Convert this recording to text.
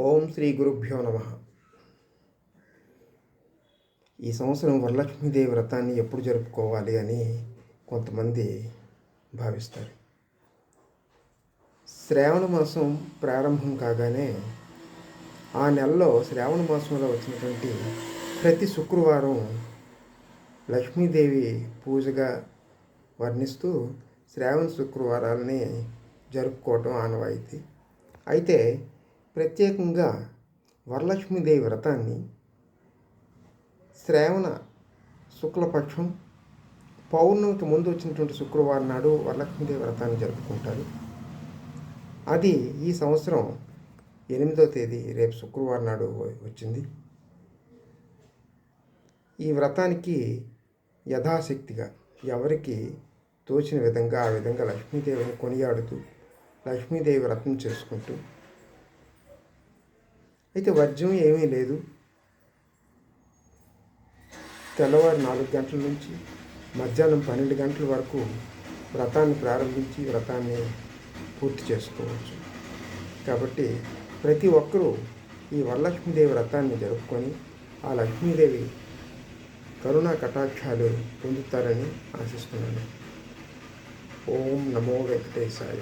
ఓం శ్రీ గురుభ్యో నమ. ఈ సంవత్సరం వరలక్ష్మీదేవి వ్రతాన్ని ఎప్పుడు జరుపుకోవాలి అని కొంతమంది భావిస్తారు. శ్రావణ మాసం ప్రారంభం కాగానే ఆ నెలలో శ్రావణ మాసంలో వచ్చినటువంటి ప్రతి శుక్రవారం లక్ష్మీదేవి పూజగా వర్ణిస్తూ శ్రావణ శుక్రవారాలని జరుపుకోవటం ఆనవాయితీ. అయితే ప్రత్యేకంగా వరలక్ష్మీదేవి వ్రతాన్ని శ్రావణ శుక్లపక్షం పౌర్ణమికి ముందు వచ్చినటువంటి శుక్రవారం నాడు వరలక్ష్మీదేవి వ్రతాన్ని జరుపుకుంటారు. అది ఈ సంవత్సరం 8వ తేదీ రేపు శుక్రవారం నాడు వచ్చింది. ఈ వ్రతానికి యథాశక్తిగా ఎవరికి తోచిన విధంగా ఆ విధంగా లక్ష్మీదేవిని కొనియాడుతూ లక్ష్మీదేవి వ్రతం చేసుకుంటూ, అయితే వర్జ్యం ఏమీ లేదు. తెల్లవారు 4 గంటల నుంచి మధ్యాహ్నం 12 గంటల వరకు వ్రతాన్ని ప్రారంభించి వ్రతాన్ని పూర్తి చేసుకోవచ్చు. కాబట్టి ప్రతి ఒక్కరూ ఈ వరలక్ష్మీదేవి వ్రతాన్ని జరుపుకొని ఆ లక్ష్మీదేవి కరుణా కటాక్షాలు పొందుతారని ఆశిస్తున్నాను. ఓం నమో వెంకటేశాయ.